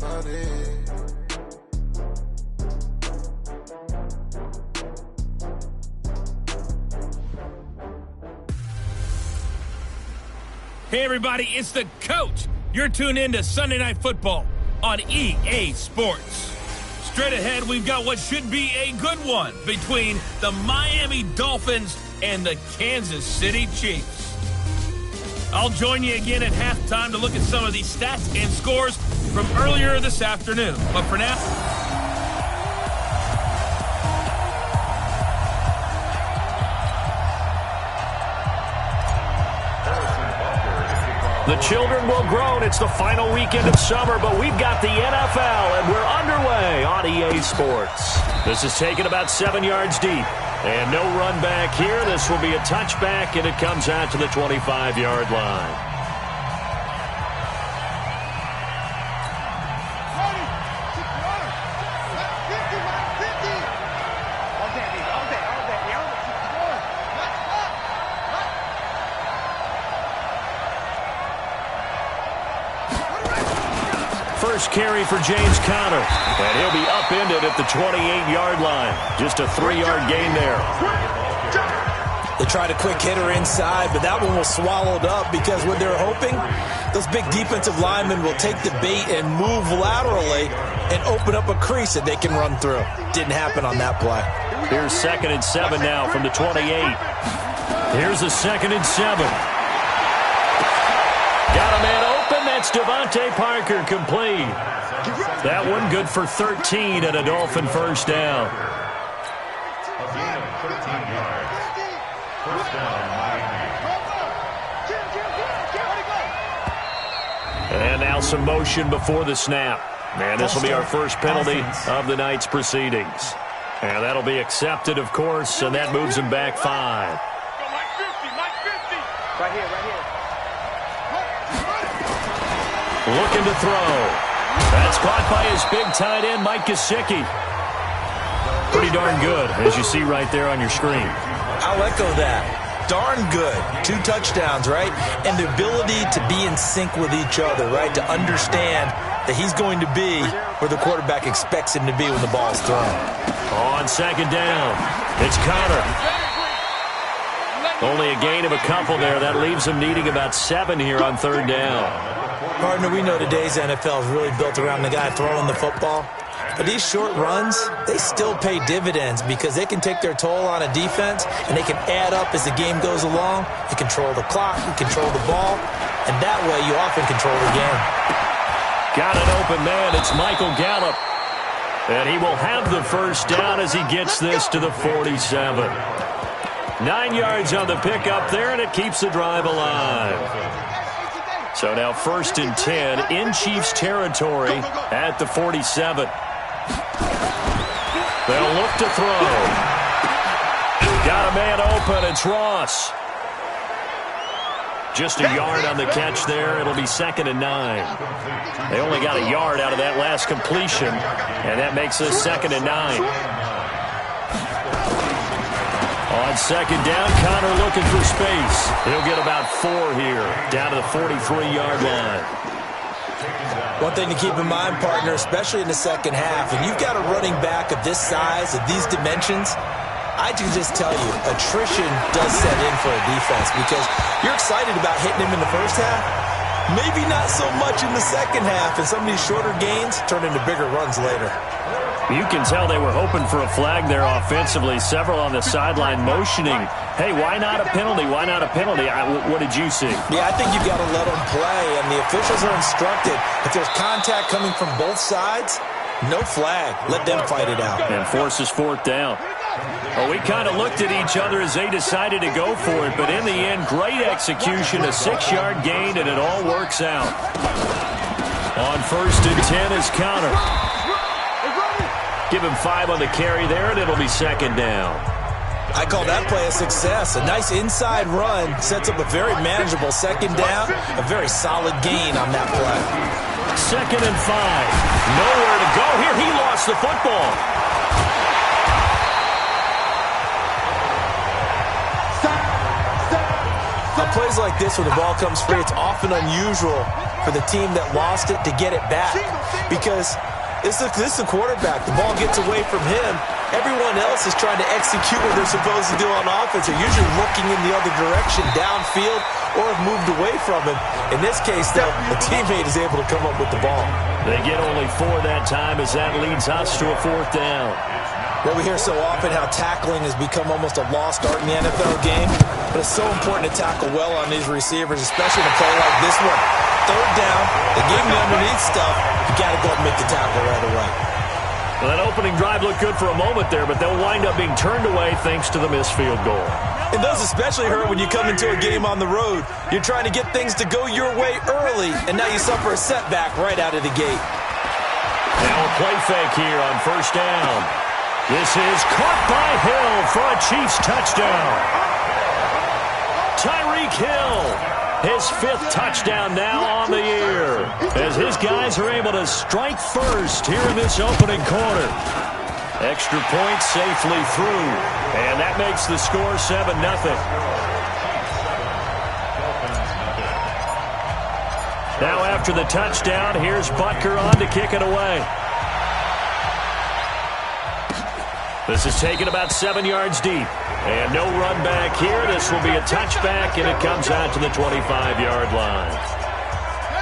about it. Hey, everybody, it's the coach. You're tuned in to Sunday Night Football on EA Sports. Straight ahead, we've got what should be a good one between the Miami Dolphins and the Kansas City Chiefs. I'll join you again at halftime to look at some of these stats and scores from earlier this afternoon. But for now... The children will groan. It's the final weekend of summer, but we've got the NFL, and we're underway on EA Sports. This is taken about 7 yards deep, and no run back here. This will be a touchback, and it comes out to the 25-yard line. First carry for James Conner, and he'll be upended at the 28-yard line. Just a 3-yard gain there. They tried a quick hitter inside, but that one was swallowed up because what they're hoping, those big defensive linemen will take the bait and move laterally and open up a crease that they can run through. Didn't happen on that play. Here's 2nd and 7 now from the 28. Here's a 2nd and 7. Got a man open. That's Devontae Parker complete. That one good for 13 and a Dolphin first down. And now some motion before the snap. And this will be our first penalty of the night's proceedings. And that'll be accepted, of course, and that moves him back 5. Right here, right here. Looking to throw. That's caught by his big tight end, Mike Gesicki. Pretty darn good, as you see right there on your screen. I'll echo that. Darn good. 2 touchdowns, right? And the ability to be in sync with each other, right? To understand that he's going to be where the quarterback expects him to be when the ball's thrown. On 2nd down, it's Conner. Only a gain of a couple there. That leaves him needing about 7 here on 3rd down. Partner, we know today's NFL is really built around the guy throwing the football. But these short runs, they still pay dividends because they can take their toll on a defense and they can add up as the game goes along. You control the clock, you control the ball, and that way you often control the game. Got an open man. It's Michael Gallup. And he will have the first down as he gets this to the 47. 9 yards on the pickup there, and it keeps the drive alive. So now 1st and 10 in Chiefs territory at the 47. They'll look to throw. Got a man open. It's Ross. Just a yard on the catch there. It'll be 2nd and 9. They only got a yard out of that last completion, and that makes this 2nd and 9. On 2nd down, Conner looking for space. He'll get about 4 here, down to the 43-yard line. One thing to keep in mind, partner, especially in the second half, and you've got a running back of this size, of these dimensions, I can just tell you, attrition does set in for a defense because you're excited about hitting him in the first half, maybe not so much in the second half, and some of these shorter gains turn into bigger runs later. You can tell they were hoping for a flag there offensively. Several on the sideline motioning. Hey, why not a penalty? Why not a penalty? What did you see? Yeah, I think you've got to let them play, and the officials are instructed. If there's contact coming from both sides, no flag. Let them fight it out. And forces 4th down. Well, we kind of looked at each other as they decided to go for it, but in the end, great execution, a 6-yard gain, and it all works out. On 1st and 10 is Conner. Give him 5 on the carry there, and it'll be 2nd down. I call that play a success. A nice inside run sets up a very manageable 2nd down, a very solid gain on that play. 2nd and 5. Nowhere to go here. He lost the football. On plays like this where the ball comes free, it's often unusual for the team that lost it to get it back. Because this is a quarterback. The ball gets away from him. Everyone else is trying to execute what they're supposed to do on offense. They're usually looking in the other direction, downfield, or have moved away from him. In this case, though, the teammate is able to come up with the ball. They get only 4 that time as that leads us to a 4th down. Well, we hear so often how tackling has become almost a lost art in the NFL game, but it's so important to tackle well on these receivers, especially in a play like this one. 3rd down, they gave me underneath stuff. You got to go and make the tackle right away. Well, that opening drive looked good for a moment there, but they'll wind up being turned away thanks to the missed field goal. And those especially hurt when you come into a game on the road. You're trying to get things to go your way early, and now you suffer a setback right out of the gate. Now a play fake here on 1st down. This is caught by Hill for a Chiefs touchdown. Tyreek Hill, his 5th touchdown now on the year, as his guys are able to strike first here in this opening quarter. Extra point safely through, and that makes the score 7-0. Now after the touchdown, here's Butker on to kick it away. This is taken about 7 yards deep. And no run back here. This will be a touchback, and it comes out to the 25-yard line.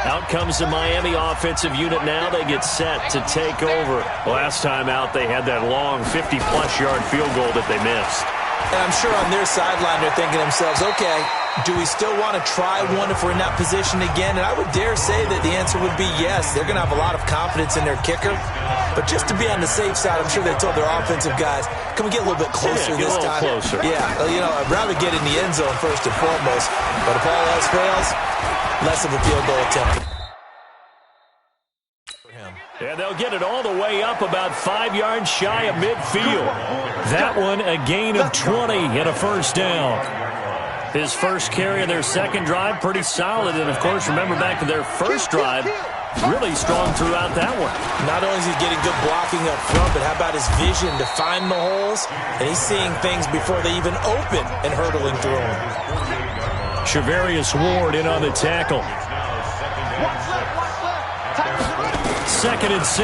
Out comes the Miami offensive unit now. They get set to take over. Last time out, they had that long 50-plus yard field goal that they missed. And I'm sure on their sideline they're thinking to themselves, okay, do we still want to try one if we're in that position again? And I would dare say that the answer would be yes. They're going to have a lot of confidence in their kicker. But just to be on the safe side, I'm sure they told their offensive guys, can we get a little bit closer this time? Closer. Yeah, you know, I'd rather get in the end zone first and foremost. But if all else fails, less of a field goal attempt. And they'll get it all the way up about 5 yards shy of midfield. That one a gain of 20 and a 1st down. His first carry of their second drive, pretty solid. And, of course, remember back to their first drive, really strong throughout that one. Not only is he getting good blocking up front, but how about his vision to find the holes? And he's seeing things before they even open and hurdling through them. Shavarius Ward in on the tackle. 2nd and 6.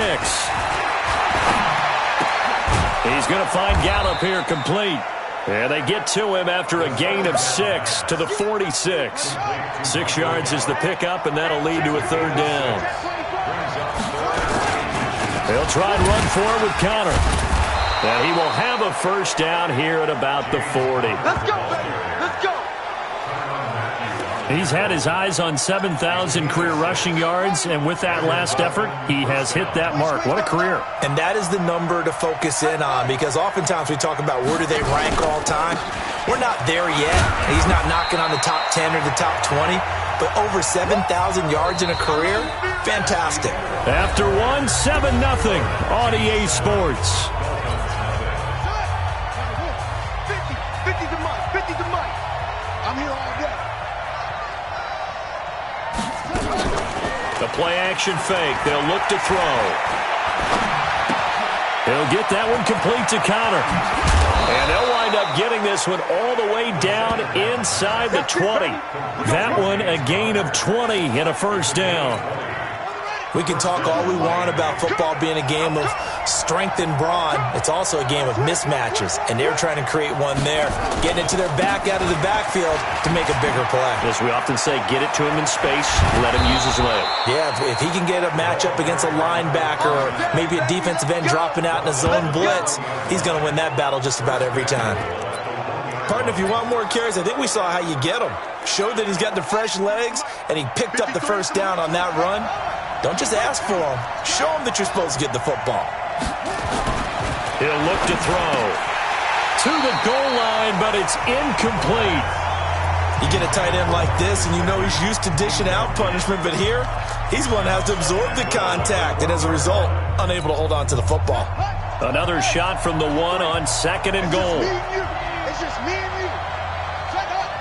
He's going to find Gallup here complete. And they get to him after a gain of 6 to the 46. 6 yards is the pickup, and that'll lead to a 3rd down. They'll try and run for it with Connor. And he will have a 1st down here at about the 40. Let's go, baby. Let's go. He's had his eyes on 7,000 career rushing yards, and with that last effort, he has hit that mark. What a career. And that is the number to focus in on, because oftentimes we talk about where do they rank all time. We're not there yet. He's not knocking on the top 10 or the top 20, but over 7,000 yards in a career, fantastic. After 7-0 on EA Sports. 50 to Mike, 50 to Mike. I'm here all day. The play-action fake. They'll look to throw. He'll get that one complete to Connor. And they'll wind up getting this one all the way down inside the 20. That one a gain of 20 and a 1st down. We can talk all we want about football being a game of strength and brawn. It's also a game of mismatches, and they're trying to create one there, getting it to their back out of the backfield to make a bigger play. As we often say, get it to him in space, let him use his leg. Yeah, if he can get a matchup against a linebacker or maybe a defensive end dropping out in a zone blitz, he's going to win that battle just about every time. Partner, if you want more carries, I think we saw how you get them. Showed that he's got the fresh legs, and he picked up the 1st down on that run. Don't just ask for them. Show them that you're supposed to get the football. He'll look to throw. To the goal line, but it's incomplete. You get a tight end like this, and you know he's used to dishing out punishment, but here, he's one that has to absorb the contact, and as a result, unable to hold on to the football. Another shot from the 1 on 2nd and goal. It's just me and you. Check out.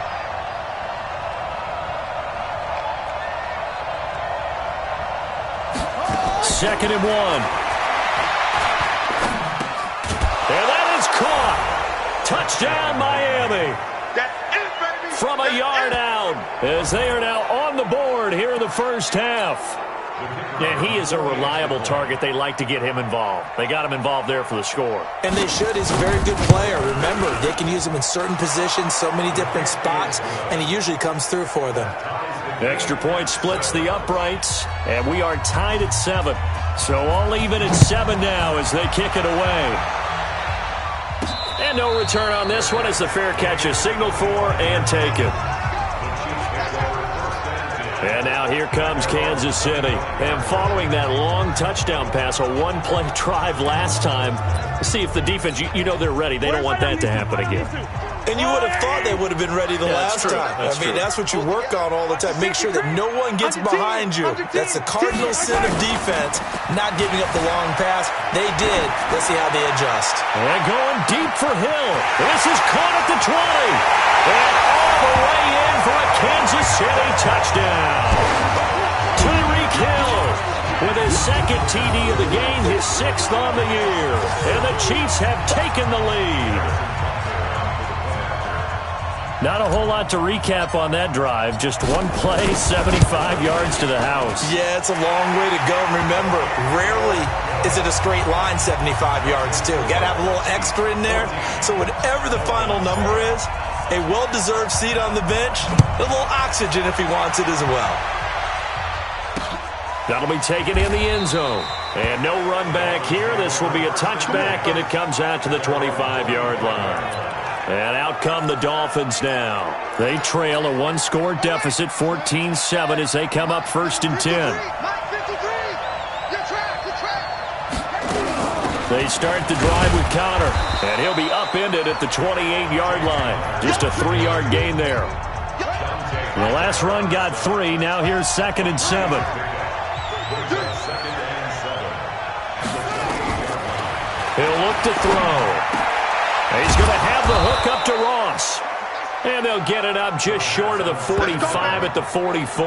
2nd and 1. And that is caught. Touchdown, Miami. That's it, baby. From a yard out, as they are now on the board scored here in the first half. And he is a reliable target. They like to get him involved. They got him involved there for the score. And they should. He's a very good player. Remember, they can use him in certain positions, so many different spots, and he usually comes through for them. Extra point splits the uprights, and we are tied at 7. So all even at 7 now as they kick it away. And no return on this one as the fair catch is signaled for and taken. And now here comes Kansas City. And following that long touchdown pass, a one-play drive last time, see if the defense, you know they're ready. They don't want that to happen again. And you would have thought they would have been ready the last time. That's what you work on all the time. Make sure that no one gets behind you. That's the cardinal sin of defense, not giving up the long pass. They did. Let's see how they adjust. And going deep for Hill. This is caught at the 20. And all the way in for a Kansas City touchdown. Tyreek Hill with his second TD of the game, his 6th on the year. And the Chiefs have taken the lead. Not a whole lot to recap on that drive. Just one play, 75 yards to the house. Yeah, it's a long way to go. Remember, rarely is it a straight line 75 yards, too. Got to have a little extra in there. So whatever the final number is, a well-deserved seat on the bench, a little oxygen if he wants it as well. That'll be taken in the end zone. And no run back here. This will be a touchback, and it comes out to the 25-yard line. And out come the Dolphins now. They trail a one-score deficit, 14-7, as they come up 1st and 10. They start the drive with Connor, and he'll be upended at the 28-yard line. Just a 3-yard gain there. The last run got 3. Now here's 2nd and 7. He'll look to throw. He's going to have the hook up to Ross. And they'll get it up just short of the 45 at the 44.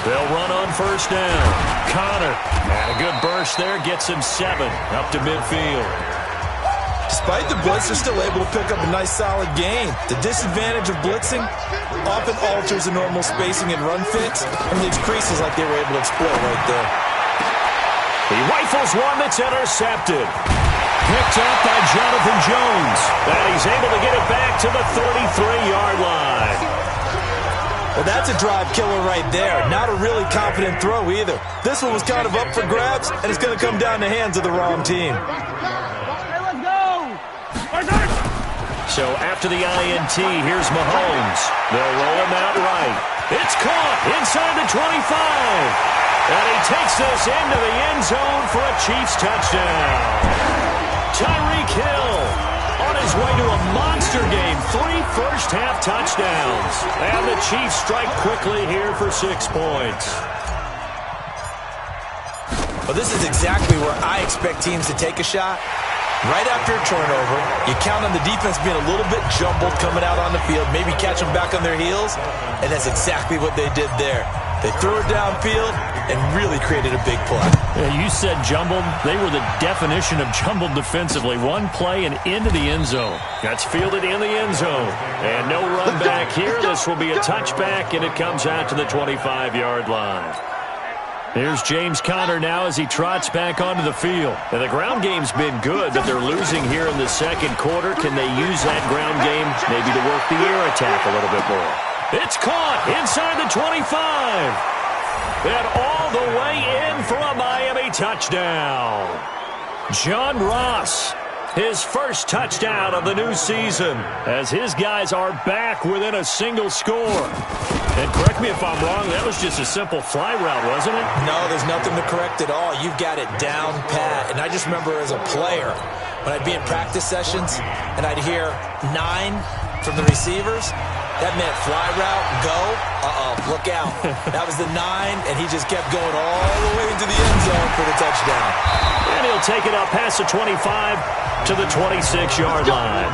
They'll run on 1st down. Connor, and a good burst there, gets him 7 up to midfield. Despite the blitz, they're still able to pick up a nice, solid gain. The disadvantage of blitzing often alters the normal spacing and run fits and leaves creases like they were able to exploit right there. He rifles one that's intercepted. Picked up by Jonathan Jones. And he's able to get it back to the 33-yard line. Well, that's a drive killer right there. Not a really confident throw either. This one was kind of up for grabs, and it's going to come down the hands of the wrong team. So after the INT, here's Mahomes. They'll roll him out right. It's caught inside the 25. And he takes this into the end zone for a Chiefs touchdown. Tyreek Hill on his way to a monster game. 3 first-half touchdowns. And the Chiefs strike quickly here for 6 points. Well, this is exactly where I expect teams to take a shot. Right after a turnover, you count on the defense being a little bit jumbled coming out on the field, maybe catch them back on their heels, and that's exactly what they did there. They threw it downfield and really created a big play. Yeah, you said jumbled. They were the definition of jumbled defensively. One play and into the end zone. That's fielded in the end zone. And no run back here. This will be a touchback, and it comes out to the 25-yard line. Here's James Conner now as he trots back onto the field. And the ground game's been good, but they're losing here in the second quarter. Can they use that ground game maybe to work the air attack a little bit more? It's caught inside the 25. And all the way in for a Miami touchdown. John Ross, his first touchdown of the new season, as his guys are back within a single score. And correct me if I'm wrong, that was just a simple fly route, wasn't it? No, there's nothing to correct at all. You've got it down pat. And I just remember as a player, when I'd be in practice sessions and I'd hear 9 from the receivers, that meant fly route, go, look out. That was the 9, and he just kept going all the way into the end zone for the touchdown. And he'll take it up past the 25 to the 26-yard line.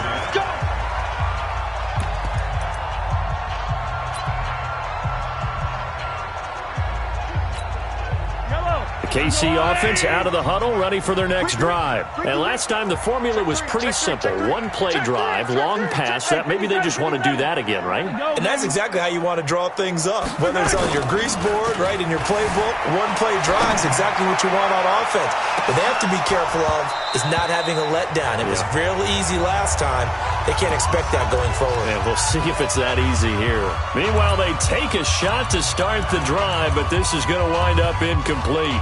KC offense out of the huddle, ready for their next drive. And last time the formula was pretty simple. One play drive, long pass. That maybe they just want to do that again, right? And that's exactly how you want to draw things up. Whether it's on your grease board, right, in your playbook, one play drive is exactly what you want on offense. What they have to be careful of is not having a letdown. It was real easy last time. They can't expect that going forward. And we'll see if it's that easy here. Meanwhile, they take a shot to start the drive, but this is going to wind up incomplete.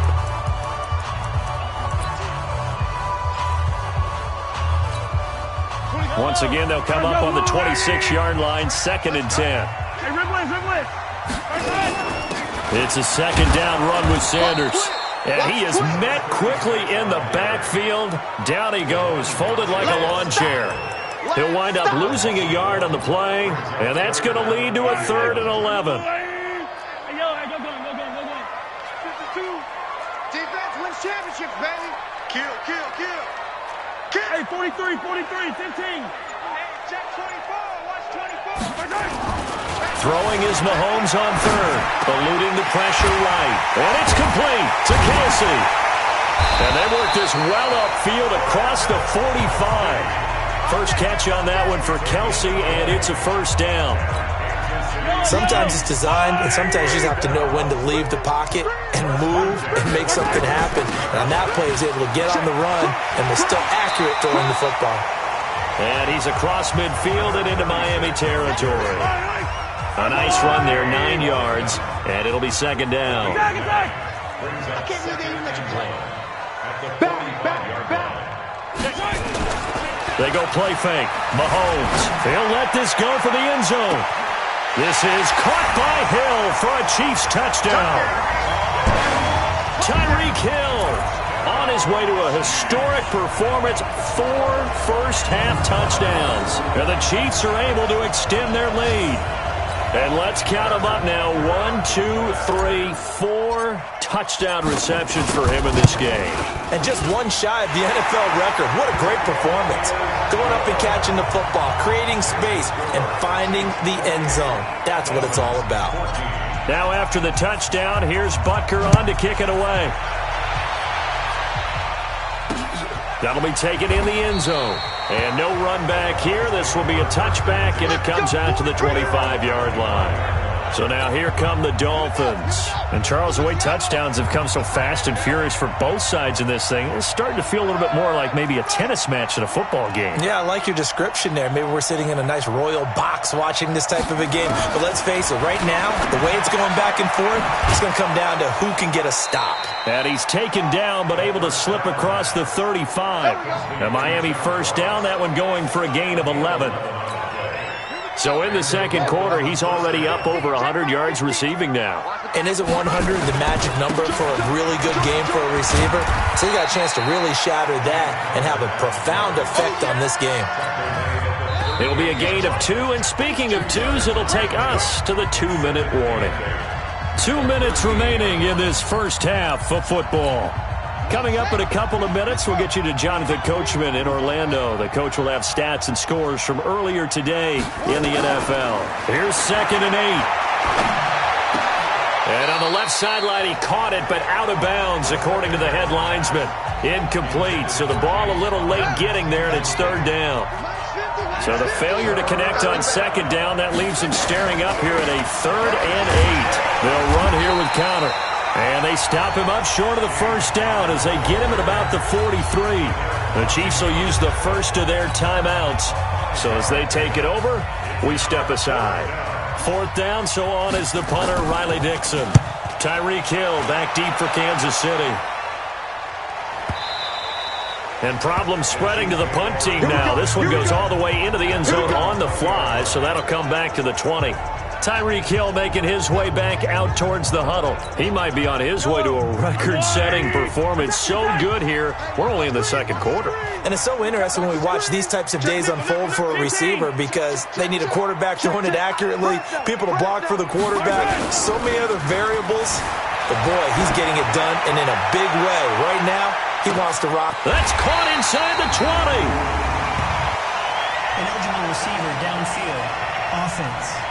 Once again, they'll come up on the 26-yard line, 2nd and 10. It's a second down run with Sanders. And he is met quickly in the backfield. Down he goes, folded like a lawn chair. He'll wind up losing a yard on the play, and that's going to lead to a 3rd and 11. Defense wins championships, baby. Kill. Hey, 43, 15. Check 24. Watch 24. Throwing is Mahomes on 3rd, eluding the pressure right. And it's complete to Kelsey. And they work this well upfield across the 45. First catch on that one for Kelsey, and it's a 1st down. Sometimes it's designed, and sometimes you just have to know when to leave the pocket and move and make something happen. And on that play, he's able to get on the run and was still accurate throwing the football. And he's across midfield and into Miami territory. A nice run there, 9 yards, and it'll be 2nd down. I can't believe they even let you play. Back. They go play fake. Mahomes. They'll let this go for the end zone. This is caught by Hill for a Chiefs touchdown. Tyreek Hill on his way to a historic performance. 4 first-half touchdowns. And the Chiefs are able to extend their lead. And let's count them up now. 1, 2, 3, 4 touchdown receptions for him in this game. And just one shy of the NFL record. What a great performance. Going up and catching the football, creating space, and finding the end zone. That's what it's all about. Now after the touchdown, here's Butker on to kick it away. That'll be taken in the end zone. And no run back here. This will be a touchback, and it comes out to the 25-yard line. So now here come the Dolphins. And Charles, the way touchdowns have come so fast and furious for both sides in this thing, it's starting to feel a little bit more like maybe a tennis match than a football game. Yeah, I like your description there. Maybe we're sitting in a nice royal box watching this type of a game. But let's face it, right now, the way it's going back and forth, it's going to come down to who can get a stop. And he's taken down but able to slip across the 35. The Miami 1st down, that one going for a gain of 11. So in the second quarter, he's already up over 100 yards receiving now. And isn't 100 the magic number for a really good game for a receiver? So you got a chance to really shatter that and have a profound effect on this game. It'll be a gain of 2, and speaking of 2s, it'll take us to the 2-minute warning. 2 minutes remaining in this first half of football. Coming up in a couple of minutes, we'll get you to Jonathan Coachman in Orlando. The coach will have stats and scores from earlier today in the NFL. Here's 2nd and 8. And on the left sideline, he caught it, but out of bounds, according to the head linesman. Incomplete, so the ball a little late getting there, and it's 3rd down. So the failure to connect on 2nd down, that leaves him staring up here at a 3rd and 8. They'll run here with counter. And they stop him up short of the 1st down as they get him at about the 43. The Chiefs will use the first of their timeouts. So as they take it over, we step aside. 4th down, so on is the punter, Riley Dixon. Tyreek Hill back deep for Kansas City. And problems spreading to the punt team now. This one goes all the way into the end zone on the fly, so that'll come back to the 20. Tyreek Hill making his way back out towards the huddle. He might be on his way to a record-setting performance. So good here. We're only in the second quarter. And it's so interesting when we watch these types of days unfold for a receiver because they need a quarterback throwing it accurately, people to block for the quarterback, so many other variables. But, boy, he's getting it done and in a big way. Right now, he wants to rock. That's caught inside the 20. An eligible receiver downfield. Offense.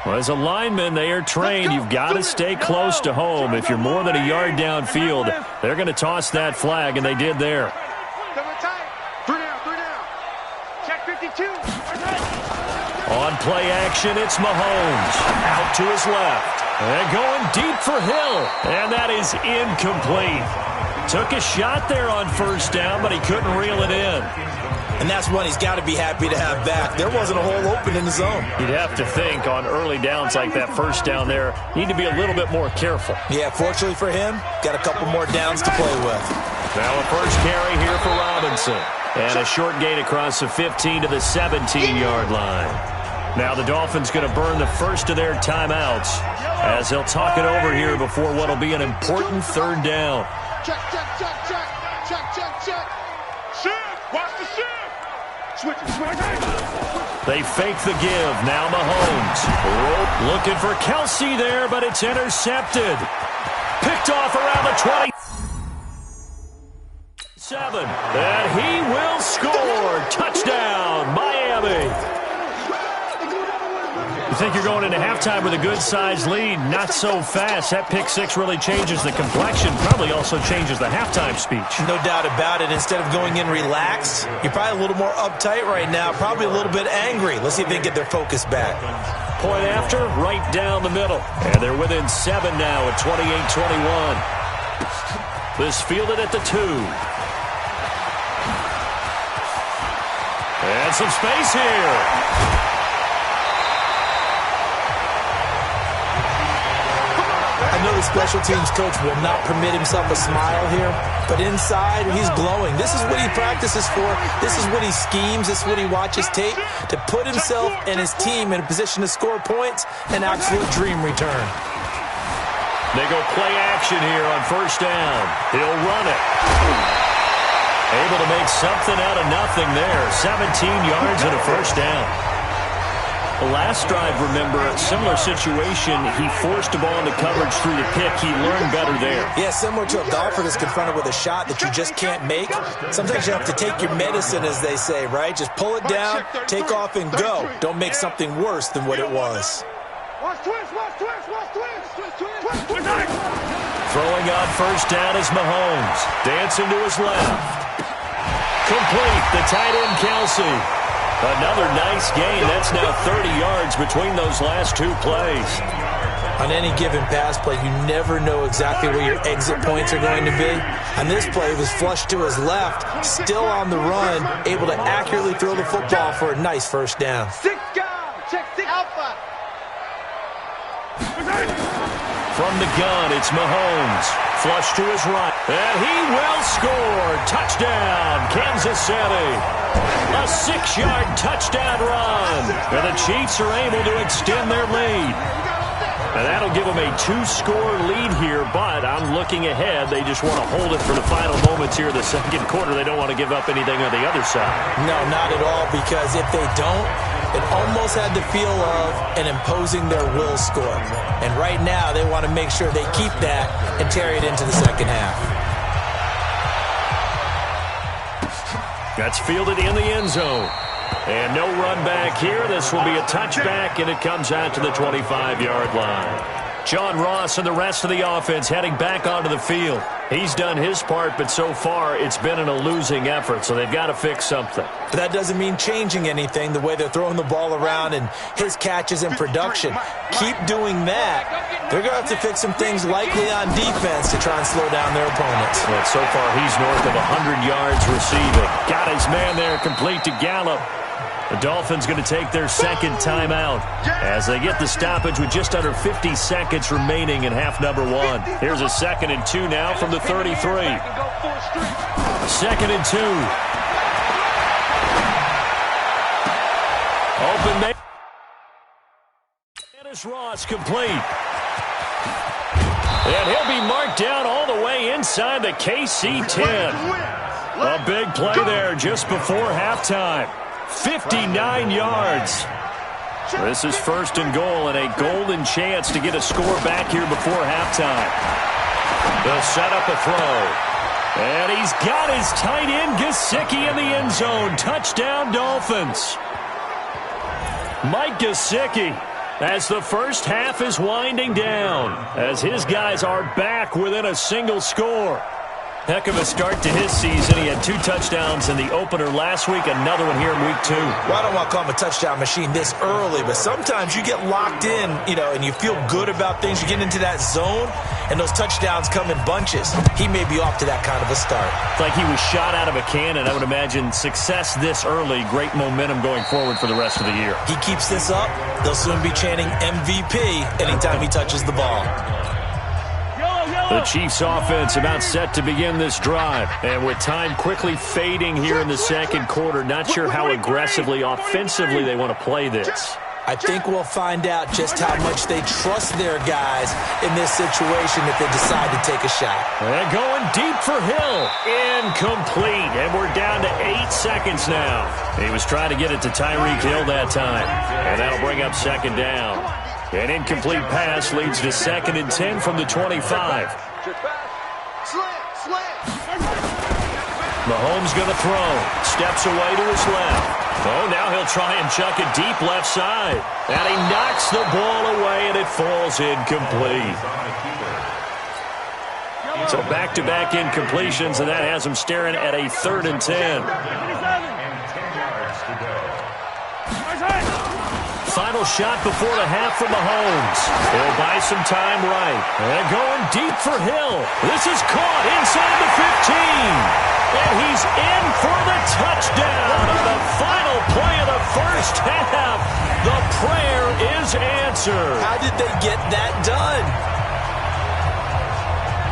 Well, as a lineman, they are trained. You've got to stay close to home. If you're more than a yard downfield, they're going to toss that flag, and they did there. Three down. Check 52. On play action, it's Mahomes. Out to his left. And going deep for Hill. And that is incomplete. Took a shot there on first down, but he couldn't reel it in. And that's one he's got to be happy to have back. There wasn't a hole open in the zone. You'd have to think on early downs like that first down there, need to be a little bit more careful. Yeah, fortunately for him, got a couple more downs to play with. Now a first carry here for Robinson. And a short gain across the 15 to the 17-yard line. Now the Dolphins going to burn the first of their timeouts as they'll talk it over here before what will be an important third down. Check. Shift. Watch the shift. Switch. They fake the give. Now Mahomes. Looking for Kelsey there, but it's intercepted. Picked off around the 27. And he will score. Touchdown, Miami. You think you're going into halftime with a good-sized lead. Not so fast. That pick six really changes the complexion. Probably also changes the halftime speech. No doubt about it. Instead of going in relaxed, you're probably a little more uptight right now. Probably a little bit angry. Let's see if they can get their focus back. Point after, right down the middle. And they're within 7 now at 28-21. This fielded at the 2. And some space here. I know the special teams coach will not permit himself a smile here, but inside, he's glowing. This is what he practices for. This is what he schemes. This is what he watches tape to put himself and his team in a position to score points. An absolute dream return. They go play action here on first down. He'll run it. Able to make something out of nothing there. 17 yards and a first down. The last drive, remember, similar situation. He forced the ball into coverage through the pick. He learned better there. Yeah, similar to a golfer that's confronted with a shot that you just can't make. Sometimes you have to take your medicine, as they say, right? Just pull it down, take off, and go. Don't make something worse than what it was. Throwing on first down is Mahomes. Dancing to his left. Complete. The tight end, Kelsey. Another nice gain. That's now 30 yards between those last two plays. On any given pass play, you never know exactly where your exit points are going to be. On this play, it was flushed to his left, still on the run, able to accurately throw the football for a nice first down. 6 guard. Check 6 alpha. From the gun, it's Mahomes. Flush to his right. And he will score. Touchdown, Kansas City. A 6-yard touchdown run. And the Chiefs are able to extend their lead. And that'll give them a 2-score lead here, but I'm looking ahead. They just want to hold it for the final moments here of the second quarter. They don't want to give up anything on the other side. No, not at all, because if they don't, it almost had the feel of an imposing their will score. And right now, they want to make sure they keep that and carry it into the second half. That's fielded in the end zone. And no run back here. This will be a touchback, and it comes out to the 25-yard line. John Ross and the rest of the offense heading back onto the field. He's done his part, but so far it's been in a losing effort, so they've got to fix something. But that doesn't mean changing anything, the way they're throwing the ball around and his catches and production. Keep doing that. They're going to have to fix some things likely on defense to try and slow down their opponents. Well, so far he's north of 100 yards receiving. Got his man there complete to Gallup. The Dolphins going to take their second timeout as they get the stoppage with just under 50 seconds remaining in half number 1. Here's a 2nd and 2 now from the 33. 2nd and 2. Open man. Dennis Ross complete. And he'll be marked down all the way inside the KC 10. A big play there just before halftime. 59 yards. This is 1st and goal and a golden chance to get a score back here before halftime. They'll set up a throw. And he's got his tight end Gesicki in the end zone. Touchdown Dolphins. Mike Gesicki as the first half is winding down, as his guys are back within a single score. Heck of a start to his season. He had 2 touchdowns in the opener last week, another one here in week 2. Well, I don't want to call him a touchdown machine this early, but sometimes you get locked in, and you feel good about things. You get into that zone, and those touchdowns come in bunches. He may be off to that kind of a start. It's like he was shot out of a cannon. I would imagine success this early, great momentum going forward for the rest of the year. He keeps this up, they'll soon be chanting MVP anytime he touches the ball. The Chiefs offense about set to begin this drive. And with time quickly fading here in the second quarter, not sure how aggressively, offensively they want to play this. I think we'll find out just how much they trust their guys in this situation if they decide to take a shot. And going deep for Hill. Incomplete. And we're down to 8 seconds now. He was trying to get it to Tyreek Hill that time. And that'll bring up second down. An incomplete pass leads to 2nd and 10 from the 25. Mahomes going to throw. Steps away to his left. Oh, now he'll try and chuck it deep left side. And he knocks the ball away, and it falls incomplete. So back-to-back incompletions, and that has him staring at a 3rd and 10. Final shot before the half from Mahomes. He'll buy some time right. And going deep for Hill. This is caught inside the 15. And he's in for the touchdown on the final play of the first half. The prayer is answered. How did they get that done?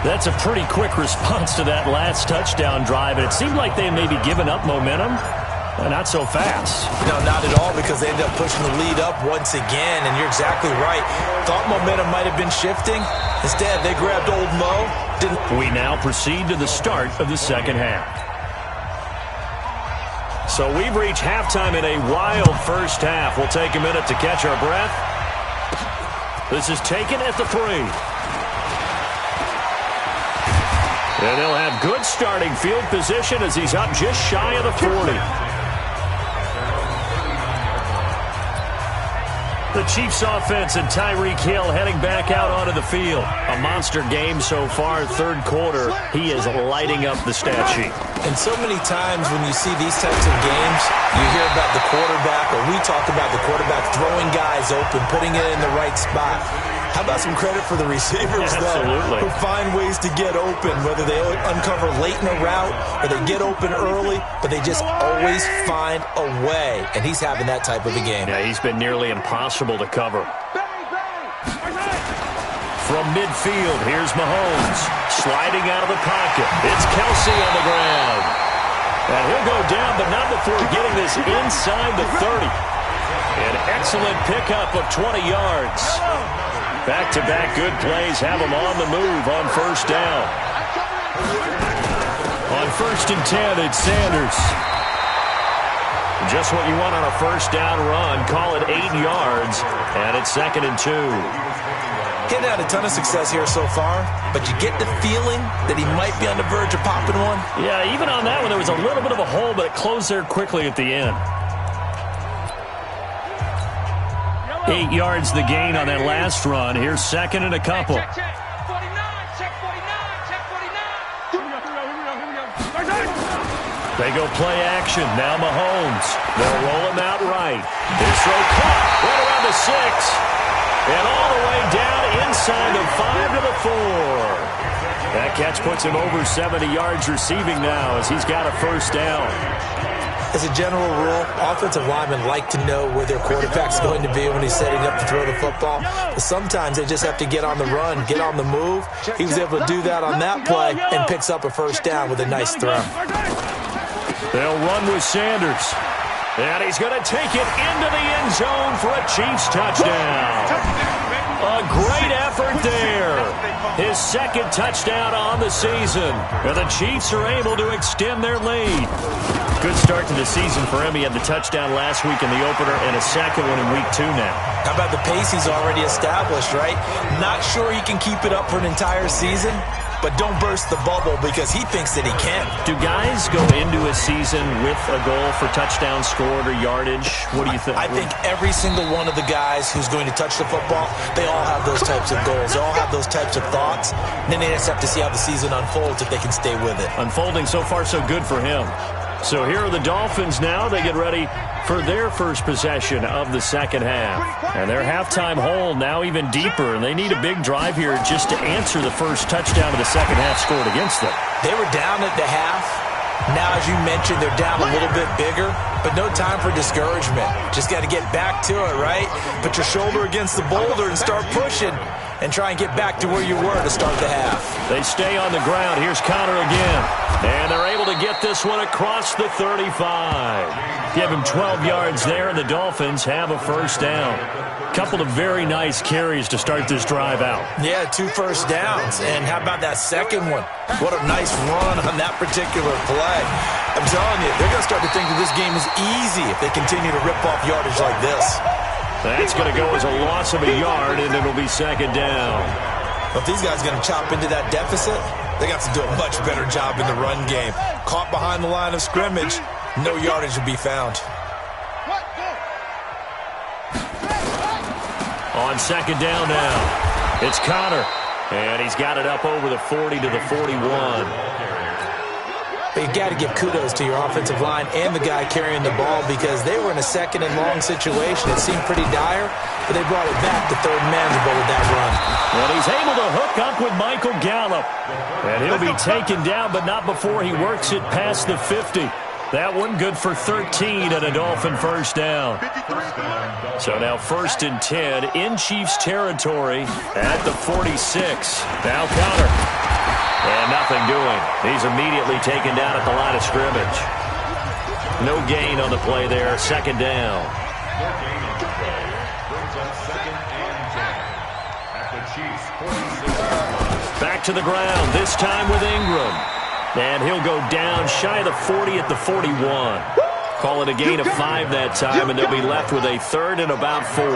That's a pretty quick response to that last touchdown drive. And it seemed like they may be giving up momentum. Not so fast. No, not at all, because they ended up pushing the lead up once again, and you're exactly right. Thought momentum might have been shifting. Instead, they grabbed old Mo. We now proceed to the start of the second half. So we've reached halftime in a wild first half. We'll take a minute to catch our breath. This is taken at the 3. And they'll have good starting field position as he's up just shy of the 40. The Chiefs offense and Tyreek Hill heading back out onto the field. A monster game so far, 3rd quarter. He is lighting up the stat sheet. And so many times when you see these types of games, you hear about the quarterback, or we talk about the quarterback throwing guys open, putting it in the right spot. How about some credit for the receivers, though, who find ways to get open, whether they uncover late in a route or they get open early, but they just always find a way. And he's having that type of a game. Yeah, he's been nearly impossible to cover. From midfield, here's Mahomes. Sliding out of the pocket. It's Kelsey on the ground. And he'll go down, but not before getting this inside the 30. An excellent pickup of 20 yards. Back-to-back good plays have him on the move on first down. On 1st and 10, it's Sanders. Just what you want on a first down run. Call it 8 yards, and it's 2nd and 2. He's had a ton of success here so far, but you get the feeling that he might be on the verge of popping one. Yeah, even on that one, there was a little bit of a hole, but it closed there quickly at the end. 8 yards the gain on that last run. Here's 2nd and a couple. Check 49, check 49, check 49. They go play action. Now Mahomes. They'll roll him out right. His throw caught right around the 6. And all the way down inside the 5 to the 4. That catch puts him over 70 yards receiving now as he's got a first down. As a general rule, offensive linemen like to know where their quarterback's going to be when he's setting up to throw the football. But sometimes they just have to get on the run, get on the move. He was able to do that on that play and picks up a first down with a nice throw. They'll run with Sanders. And he's going to take it into the end zone for a Chiefs touchdown. A great effort there. His 2nd touchdown on the season. And the Chiefs are able to extend their lead. Good start to the season for him. He had the touchdown last week in the opener and a second one in week 2 now. How about the pace he's already established, right? Not sure he can keep it up for an entire season, but don't burst the bubble because he thinks that he can. Do guys go into a season with a goal for touchdowns scored or yardage? What do you think? I think every single one of the guys who's going to touch the football, they all have those types of goals. They all have those types of thoughts. And then they just have to see how the season unfolds if they can stay with it. Unfolding so far so good for him. So here are the Dolphins now. They get ready for their first possession of the second half. And their halftime hole now even deeper, and they need a big drive here just to answer the first touchdown of the second half scored against them. They were down at the half. Now, as you mentioned, they're down a little bit bigger, but no time for discouragement. Just got to get back to it, right? Put your shoulder against the boulder and start pushing and try and get back to where you were to start the half. They stay on the ground. Here's Connor again. And they're able to get this one across the 35. Give him 12 yards there, and the Dolphins have a first down. Couple of very nice carries to start this drive out. Yeah, 2 first downs. And how about that second one? What a nice run on that particular play. I'm telling you, they're going to start to think that this game is easy if they continue to rip off yardage like this. That's going to go as a loss of a yard, and it'll be second down. But if these guys are going to chop into that deficit, they got to do a much better job in the run game. Caught behind the line of scrimmage, no yardage to be found. On second down now, it's Connor, and he's got it up over the 40 to the 41. But you got to give kudos to your offensive line and the guy carrying the ball because they were in a second and long situation. It seemed pretty dire, but they brought it back to third and manageable with that run. And he's able to hook up with Michael Gallup. And he'll be taken down, but not before he works it past the 50. That one good for 13 and a Dolphin first down. So now 1st and 10 in Chiefs territory at the 46. Now Connor. And nothing doing. He's immediately taken down at the line of scrimmage. No gain on the play there. Second down. Back to the ground, this time with Ingram. And he'll go down shy of the 40 at the 41. Call it a gain of 5 that time, and they'll be left with a 3rd and about 4.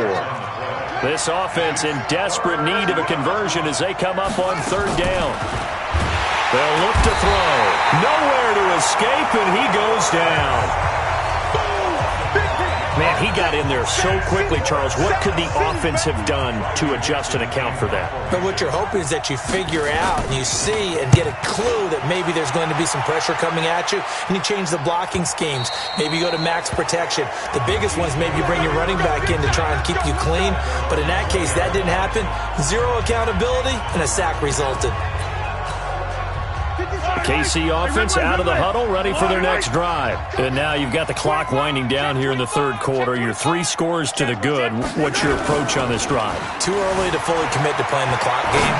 This offense in desperate need of a conversion as they come up on 3rd down. They'll look to throw. Nowhere to escape, and he goes down. Man, he got in there so quickly, Charles. What could the offense have done to adjust and account for that? But what you're hoping is that you figure out and you see and get a clue that maybe there's going to be some pressure coming at you, and you change the blocking schemes. Maybe you go to max protection. The biggest ones, maybe you bring your running back in to try and keep you clean. But in that case, that didn't happen. 0 accountability, and a sack resulted. The KC offense out of the huddle, ready for their next drive. And now you've got the clock winding down here in the 3rd quarter. Your 3 scores to the good. What's your approach on this drive? Too early to fully commit to playing the clock game.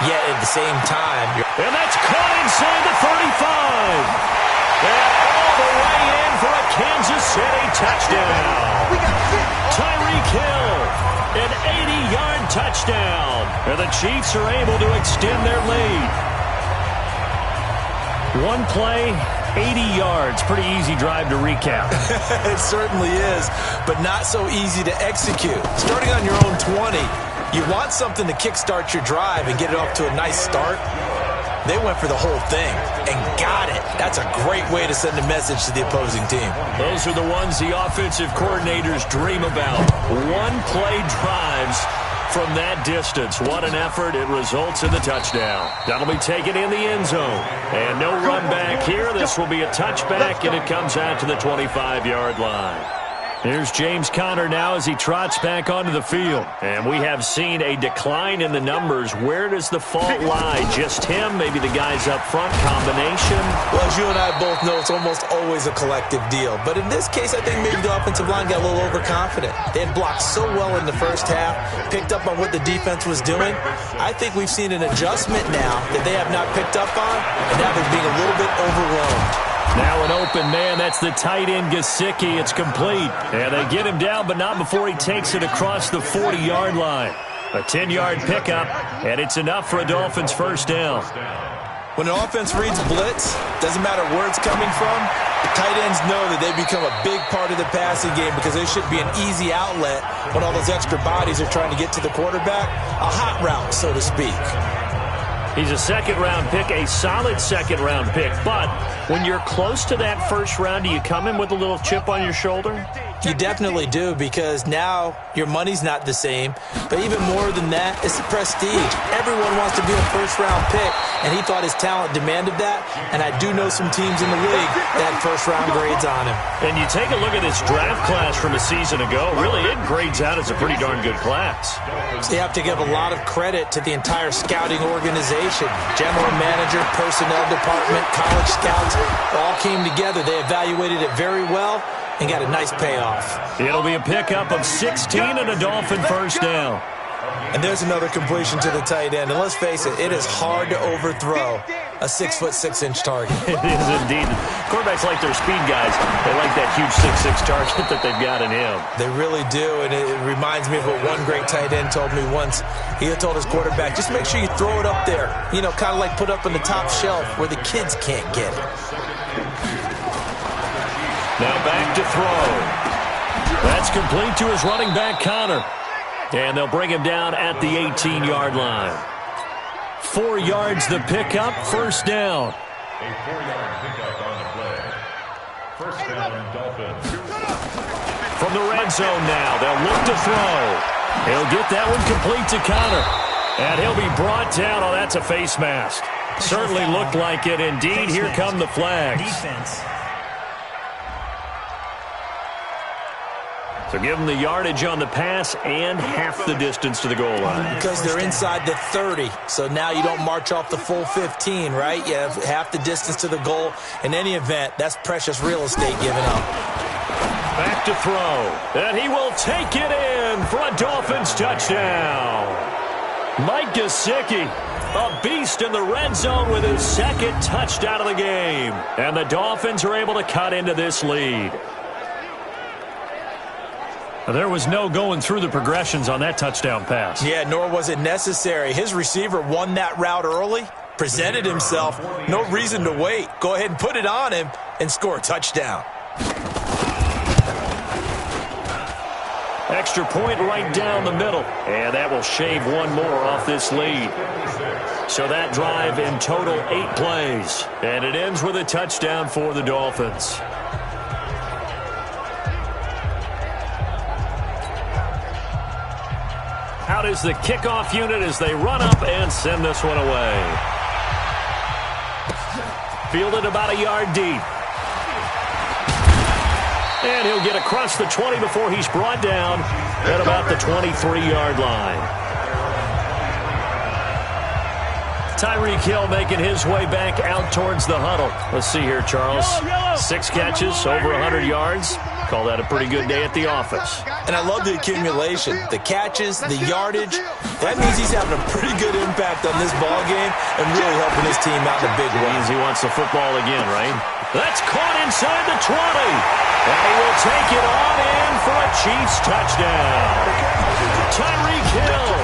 Yet at the same time, and that's caught inside the 35. And all the way in for a Kansas City touchdown. Tyreek Hill, an 80-yard touchdown. And the Chiefs are able to extend their lead. One play, 80 yards. Pretty easy drive to recap. It certainly is, but not so easy to execute. Starting on your own 20, you want something to kickstart your drive and get it off to a nice start. They went for the whole thing and got it. That's a great way to send a message to the opposing team. Those are the ones the offensive coordinators dream about. One-play drives from that distance. What an effort. It results in the touchdown. That'll be taken in the end zone. And no run back here. This will be a touchback, and it comes out to the 25-yard line. Here's James Conner now as he trots back onto the field. And we have seen a decline in the numbers. Where does the fault lie? Just him? Maybe the guys up front? Combination? Well, as you and I both know, it's almost always a collective deal. But in this case, I think maybe the offensive line got a little overconfident. They had blocked so well in the first half, picked up on what the defense was doing. I think we've seen an adjustment now that they have not picked up on, and now they're being a little bit overwhelmed. Now an open man, that's the tight end Gesicki. It's complete. And they get him down, but not before he takes it across the 40-yard line. A 10-yard pickup, and it's enough for a Dolphins first down. When an offense reads blitz, doesn't matter where it's coming from, the tight ends know that they become a big part of the passing game because they should be an easy outlet when all those extra bodies are trying to get to the quarterback. A hot route, so to speak. He's a second-round pick, a solid second-round pick. But when you're close to that first round, do you come in with a little chip on your shoulder? You definitely do, because now your money's not the same. But even more than that, it's the prestige. Everyone wants to be a first-round pick, and he thought his talent demanded that. And I do know some teams in the league that had first-round grades on him. And you take a look at this draft class from a season ago, really it grades out as a pretty darn good class. So you have to give a lot of credit to the entire scouting organization. General manager, personnel department, college scouts all came together. They evaluated it very well and got a nice payoff. It'll be a pickup of 16 and a Dolphin first down. And there's another completion to the tight end. And let's face it, it is hard to overthrow a 6'6" target. It is indeed. Quarterbacks like their speed guys. They like that huge 6'6" target that they've got in him. They really do, and it reminds me of what one great tight end told me once. He had told his quarterback, just make sure you throw it up there. You know, kind of like put up on the top shelf where the kids can't get it. Now back to throw. That's complete to his running back, Connor. And they'll bring him down at the 18-yard line. 4 yards the pickup, first down. A 4-yard pickup on the play. First down, Dolphins. From the red zone now, they'll look to throw. He'll get that one complete to Connor. And he'll be brought down. Oh, that's a face mask. Certainly looked like it. Indeed, here come the flags. Defense. So give them the yardage on the pass and half the distance to the goal line. Because they're inside the 30, so now you don't march off the full 15, right? You have half the distance to the goal. In any event, that's precious real estate given up. Back to throw. And he will take it in for a Dolphins touchdown. Mike Gesicki, a beast in the red zone with his second touchdown of the game. And the Dolphins are able to cut into this lead. There was no going through the progressions on that touchdown pass. Yeah, nor was it necessary. His receiver won that route early, presented himself, no reason to wait. Go ahead and put it on him and score a touchdown. Extra point right down the middle. And that will shave one more off this lead. So that drive in total 8 plays. And it ends with a touchdown for the Dolphins. Out is the kickoff unit as they run up and send this one away. Fielded about a yard deep. And he'll get across the 20 before he's brought down at about the 23-yard line. Tyreek Hill making his way back out towards the huddle. Let's see here, Charles. 6 catches, over 100 yards. Call that a pretty good day at the office. And I love the accumulation, the catches, the yardage. That means he's having a pretty good impact on this ball game and really helping his team out in a big way. Means he wants the football again, right? That's caught inside the 20. And he will take it on in for a Chiefs touchdown. Tyreek Hill,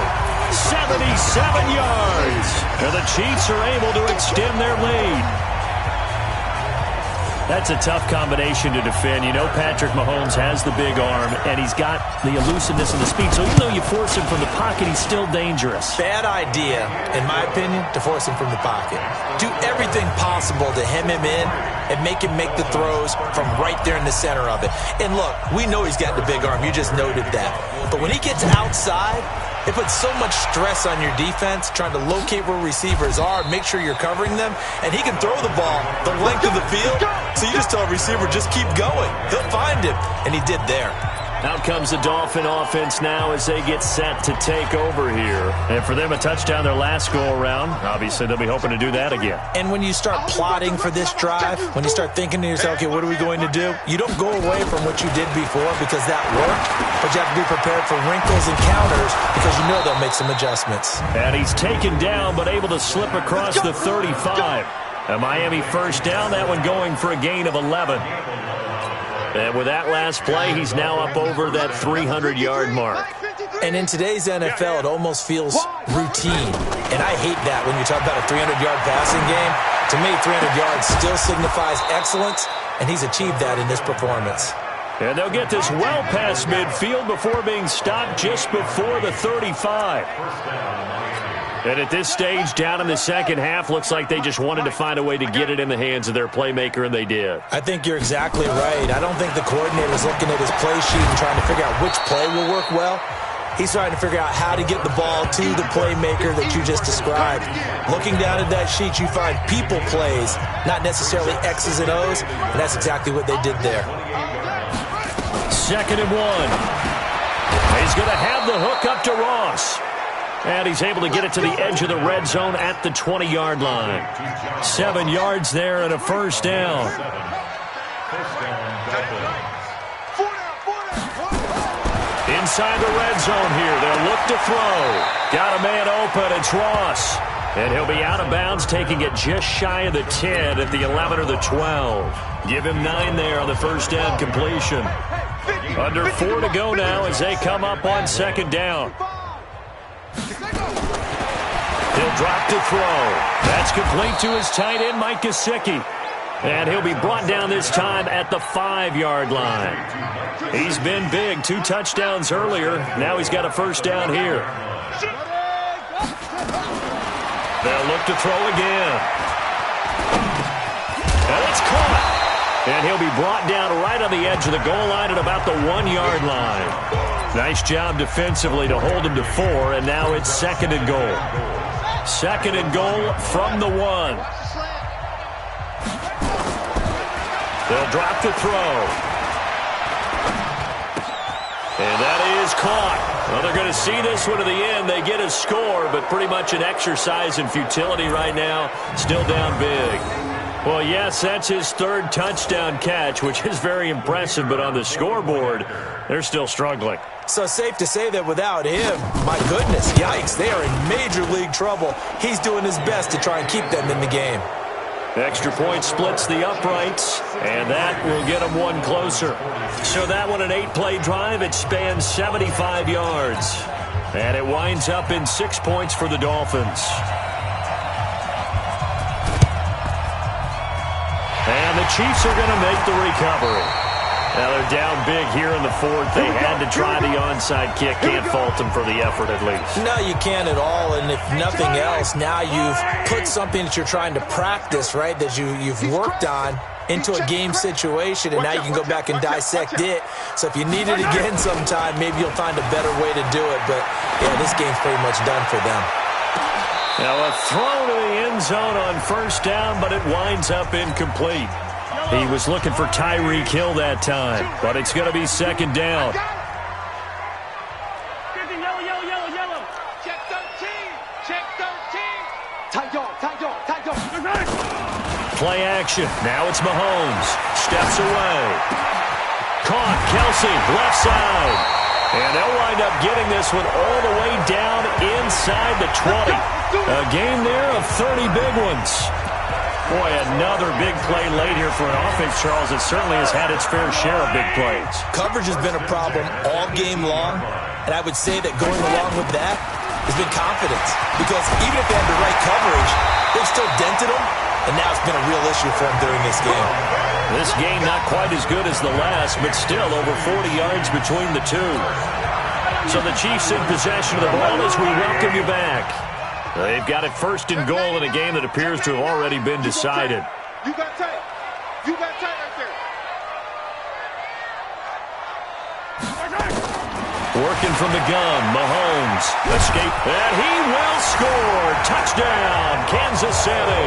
77 yards. And the Chiefs are able to extend their lead. That's a tough combination to defend. You know Patrick Mahomes has the big arm, and he's got the elusiveness and the speed. So even though you force him from the pocket, he's still dangerous. Bad idea, in my opinion, to force him from the pocket. Do everything possible to hem him in and make him make the throws from right there in the center of it. And look, we know he's got the big arm. You just noted that. But when he gets outside, it puts so much stress on your defense trying to locate where receivers are, make sure you're covering them, and he can throw the ball the length of the field. So you just tell a receiver, just keep going. He'll find him, and he did there. Out comes the Dolphin offense now as they get set to take over here. And for them, a touchdown their last go-around. Obviously, they'll be hoping to do that again. And when you start plotting for this drive, when you start thinking to yourself, okay, what are we going to do? You don't go away from what you did before because that worked, but you have to be prepared for wrinkles and counters because you know they'll make some adjustments. And he's taken down but able to slip across the 35. A Miami first down, that one going for a gain of 11. And with that last play, he's now up over that 300-yard mark. And in today's NFL, it almost feels routine. And I hate that when you talk about a 300-yard passing game. To me, 300 yards still signifies excellence, and he's achieved that in this performance. And they'll get this well past midfield before being stopped just before the 35. And at this stage, down in the second half, looks like they just wanted to find a way to get it in the hands of their playmaker, and they did. I think you're exactly right. I don't think the coordinator's looking at his play sheet and trying to figure out which play will work well. He's trying to figure out how to get the ball to the playmaker that you just described. Looking down at that sheet, you find people plays, not necessarily X's and O's, and that's exactly what they did there. 2nd and 1. He's going to have the hook up to Ross. And he's able to get it to the edge of the red zone at the 20-yard line. 7 yards there and a first down. Inside the red zone here. They'll look to throw. Got a man open. It's Ross. And he'll be out of bounds, taking it just shy of the 10 at the 11 or the 12. Give him 9 there on the first down completion. Under 4 to go now as they come up on 2nd down. He'll drop to throw. That's complete to his tight end, Mike Gesicki. And he'll be brought down this time at the 5-yard line. He's been big. 2 touchdowns earlier. Now he's got a first down here. They'll look to throw again. And it's caught. And he'll be brought down right on the edge of the goal line at about the 1-yard line. Nice job defensively to hold him to 4, and now it's 2nd and goal. 2nd and goal from the 1. They'll drop to throw. And that is caught. Well, they're going to see this one to the end. They get a score, but pretty much an exercise in futility right now. Still down big. Well, yes, that's his 3rd touchdown catch, which is very impressive, but on the scoreboard, they're still struggling. So safe to say that without him, my goodness, yikes, they are in major league trouble. He's doing his best to try and keep them in the game. Extra point splits the uprights, and that will get them 1 closer. So that one, an 8-play drive. It spans 75 yards, and it winds up in 6 points for the Dolphins. And the Chiefs are going to make the recovery. Now they're down big here in the 4th. They had to try the onside kick. Can't fault them for the effort at least. No, you can't at all. And if nothing else, now you've put something that you're trying to practice, right, that you've worked on into a game situation, and now you can go back and dissect it. So if you need it again sometime, maybe you'll find a better way to do it. But, yeah, this game's pretty much done for them. Now a throw to the end zone on first down, but it winds up incomplete. He was looking for Tyreek Hill that time, but it's going to be 2nd down. Yellow. Check 13. Play action. Now it's Mahomes. Steps away. Caught. Kelsey, left side. And they'll wind up getting this one all the way down inside the 20. A game there of 30 big ones. Boy, another big play late here for an offense, Charles, that certainly has had its fair share of big plays. Coverage has been a problem all game long, and I would say that going along with that has been confidence. Because even if they had the right coverage, they've still dented them, and now it's been a real issue for them during this game. This game not quite as good as the last, but still over 40 yards between the two. So the Chiefs in possession of the ball as we welcome you back. They've got it 1st and goal in a game that appears to have already been decided. You got tight. You got tight right there. Working from the gun, Mahomes. Escape, and he will score. Touchdown, Kansas City.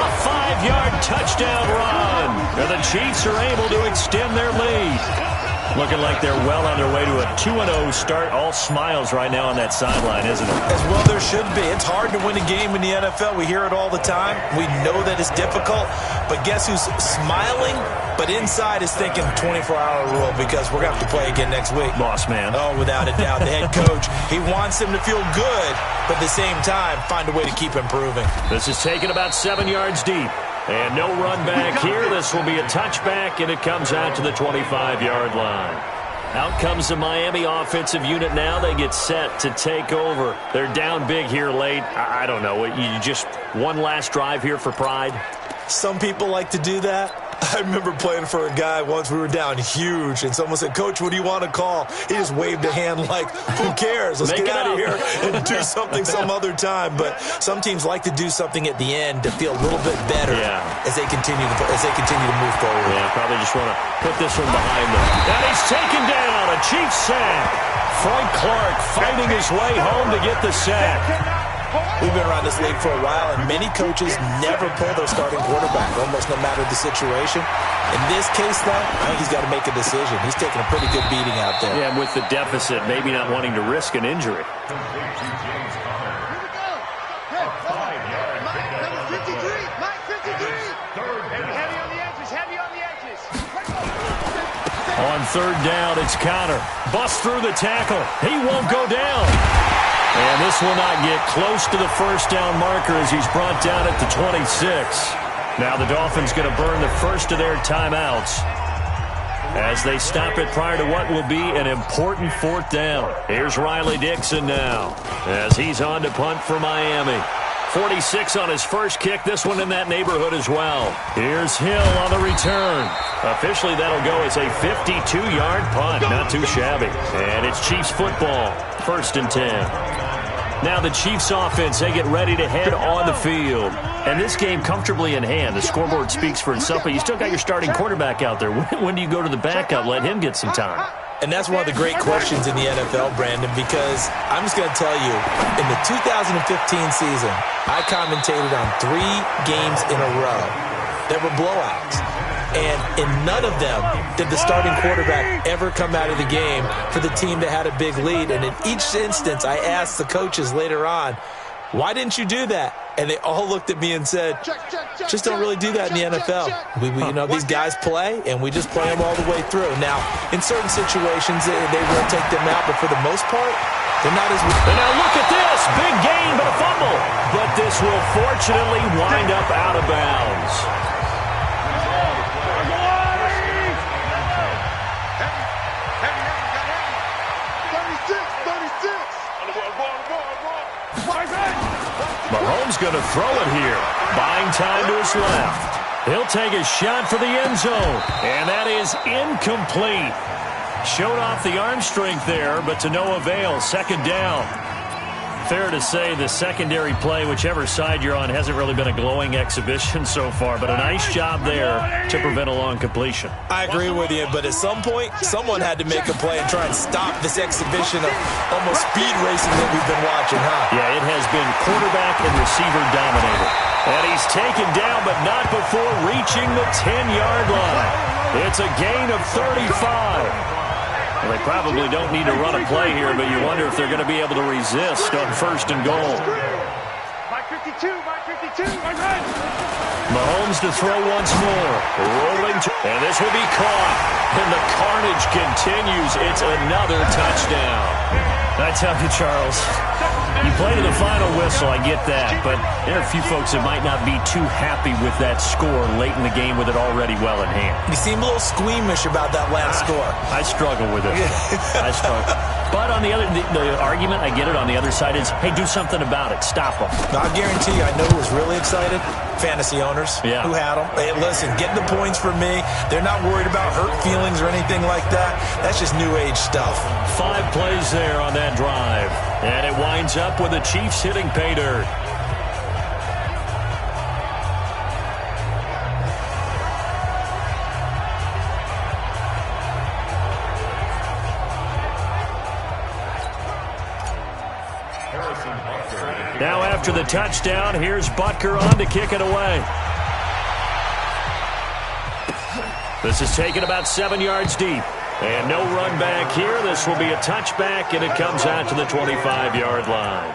A 5-yard touchdown run. And the Chiefs are able to extend their lead. Looking like they're well on their way to a 2-0 start. All smiles right now on that sideline, isn't it? As well there should be. It's hard to win a game in the NFL. We hear it all the time. We know that it's difficult. But guess who's smiling? But inside is thinking 24-hour rule because we're going to have to play again next week. Boss man. Oh, without a doubt. The head coach, he wants them to feel good, but at the same time, find a way to keep improving. This is taken about 7 yards deep. And no run back here. This will be a touchback, and it comes out to the 25-yard line. Out comes the Miami offensive unit now. They get set to take over. They're down big here late. I don't know. You just one last drive here for pride? Some people like to do that. I remember playing for a guy once. We were down huge, and someone said, "Coach, what do you want to call?" He just waved a hand like, "Who cares? Let's get out of here and do something some other time." But some teams like to do something at the end to feel a little bit better as they continue to move forward. Yeah, probably just want to put this one behind them. And he's taken down, a Chiefs sack. Frank Clark fighting his way home to get the sack. We've been around this league for a while, and many coaches never pull their starting quarterback, almost no matter the situation. In this case, though, I think he's got to make a decision. He's taking a pretty good beating out there. Yeah, with the deficit, maybe not wanting to risk an injury. On third down, it's Connor. Bust through the tackle. He won't go down. And this will not get close to the first down marker as he's brought down at the 26. Now the Dolphins going to burn the first of their timeouts as they stop it prior to what will be an important fourth down. Here's Riley Dixon now as he's on to punt for Miami. 46 on his first kick, this one in that neighborhood as well. Here's Hill on the return. Officially, that'll go as a 52-yard punt. Not too shabby. And it's Chiefs football, 1st and 10. Now the Chiefs offense, they get ready to head on the field. And this game comfortably in hand. The scoreboard speaks for itself, but you still got your starting quarterback out there. When do you go to the backup? Let him get some time. And that's one of the great questions in the NFL, Brandon, because I'm just going to tell you, in the 2015 season, I commentated on 3 games in a row that were blowouts. And in none of them did the starting quarterback ever come out of the game for the team that had a big lead. And in each instance, I asked the coaches later on, why didn't you do that? And they all looked at me and said, just don't really do that in the NFL. These guys play, and we just play them all the way through. Now, in certain situations, they will take them out, but for the most part, they're not as... And now look at this. Big gain, but a fumble. But this will fortunately wind up out of bounds. Mahomes going to throw it here. Buying time to his left. He'll take a shot for the end zone. And that is incomplete. Showed off the arm strength there, but to no avail. 2nd down. Fair to say the secondary play, whichever side you're on, hasn't really been a glowing exhibition so far, but a nice job there to prevent a long completion. I agree with you, but at some point, someone had to make a play and try and stop this exhibition of almost speed racing that we've been watching, huh? Yeah, it has been quarterback and receiver dominated. And he's taken down, but not before reaching the 10-yard line. It's a gain of 35. Well, they probably don't need to run a play here, but you wonder if they're going to be able to resist on 1st and goal. Mike 52, Mike 52. Mahomes to throw once more. Rolling, and this will be caught. And the carnage continues. It's another touchdown. I tell you, Charles, you play to the final whistle, I get that, but there are a few folks that might not be too happy with that score late in the game with it already well in hand. You seem a little squeamish about that last score. I struggle with it. I struggle. But on the argument, I get it, on the other side is, hey, do something about it. Stop them. I guarantee you, I know who was really excited. Fantasy owners who had them. Hey, listen, get the points for me. They're not worried about hurt feelings or anything like that. That's just new age stuff. 5 plays there on that drive. And it winds up with the Chiefs hitting pay dirt. Now after the touchdown, here's Butker on to kick it away. This is taken about 7 yards deep. And no run back here. This will be a touchback, and it comes out to the 25-yard line.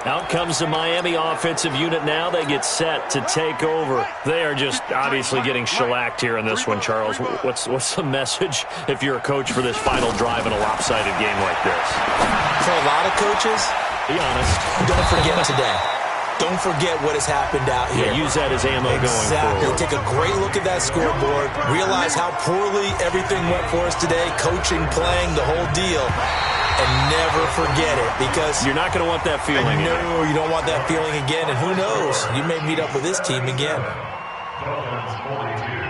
Out comes the Miami offensive unit now. They get set to take over. They are just obviously getting shellacked here in this one, Charles. What's the message if you're a coach for this final drive in a lopsided game like this? For a lot of coaches, be honest, don't forget today. Don't forget what has happened out here. Yeah, use that as ammo going forward. Take a great look at that scoreboard. Realize how poorly everything went for us today. Coaching, playing, the whole deal. And never forget it, because you're not going to want that feeling. No, you don't want that feeling again. And who knows? You may meet up with this team again. Dolphins 42.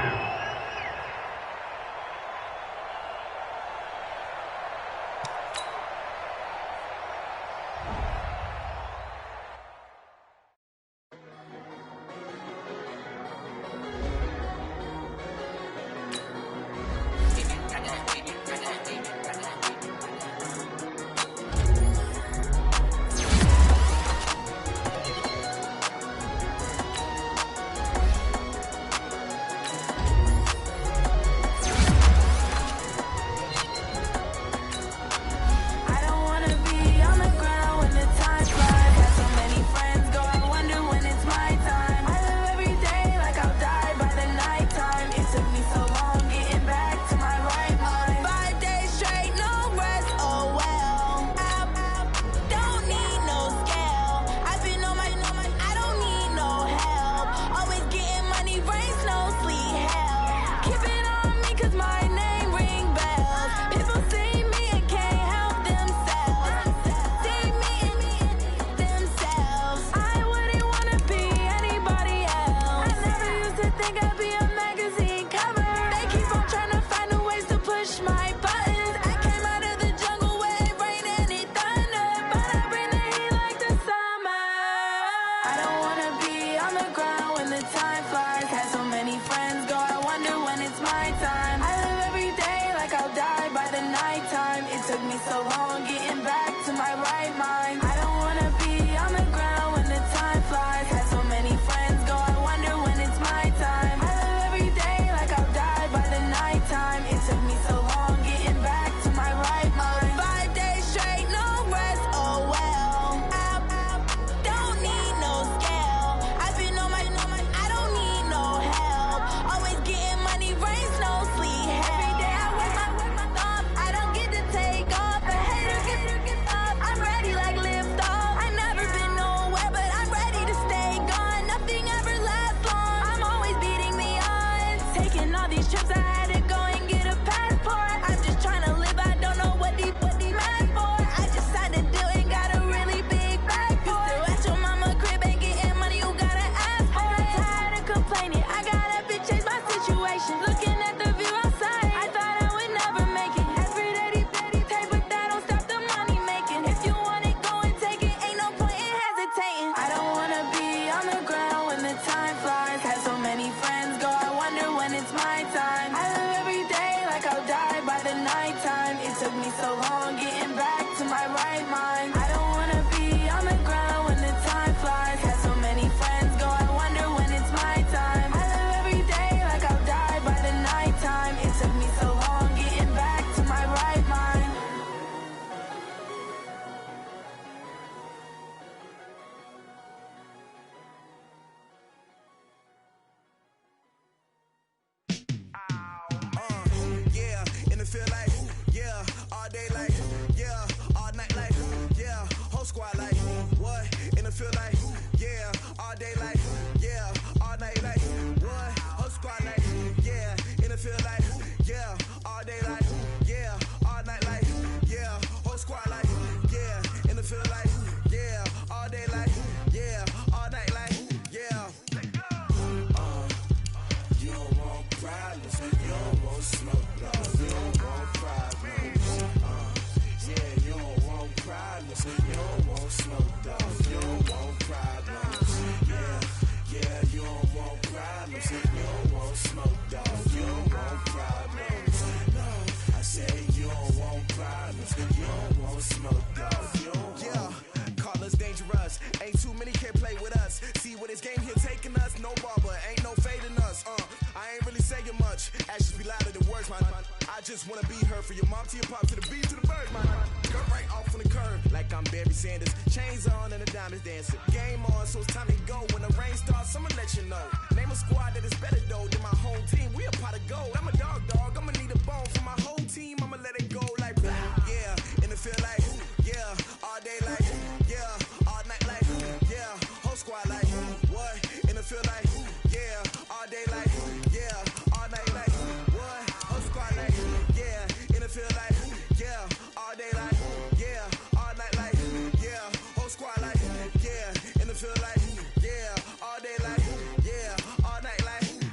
feel like, yeah, all day like, yeah, all night like,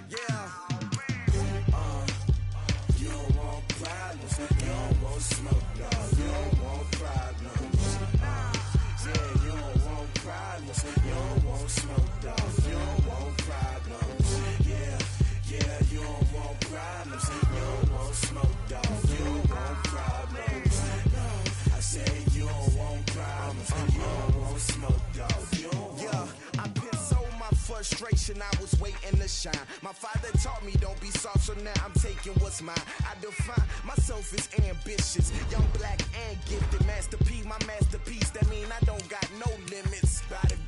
want smoke, dog. You don't want problems. Yeah, you don't want problems. You don't want smoke, dog. You don't want problems. Yeah, you don't want problems. You don't want smoke, dog. You don't want problems. No, I say you don't want problems. You don't want smoke, dog. You don't want. I pissed frustration, I was waiting to shine. My father taught me don't be soft, so now I'm taking what's mine. I define myself as ambitious, young, black, and gifted. Masterpiece, my masterpiece, that mean I don't got no limits. Bout it,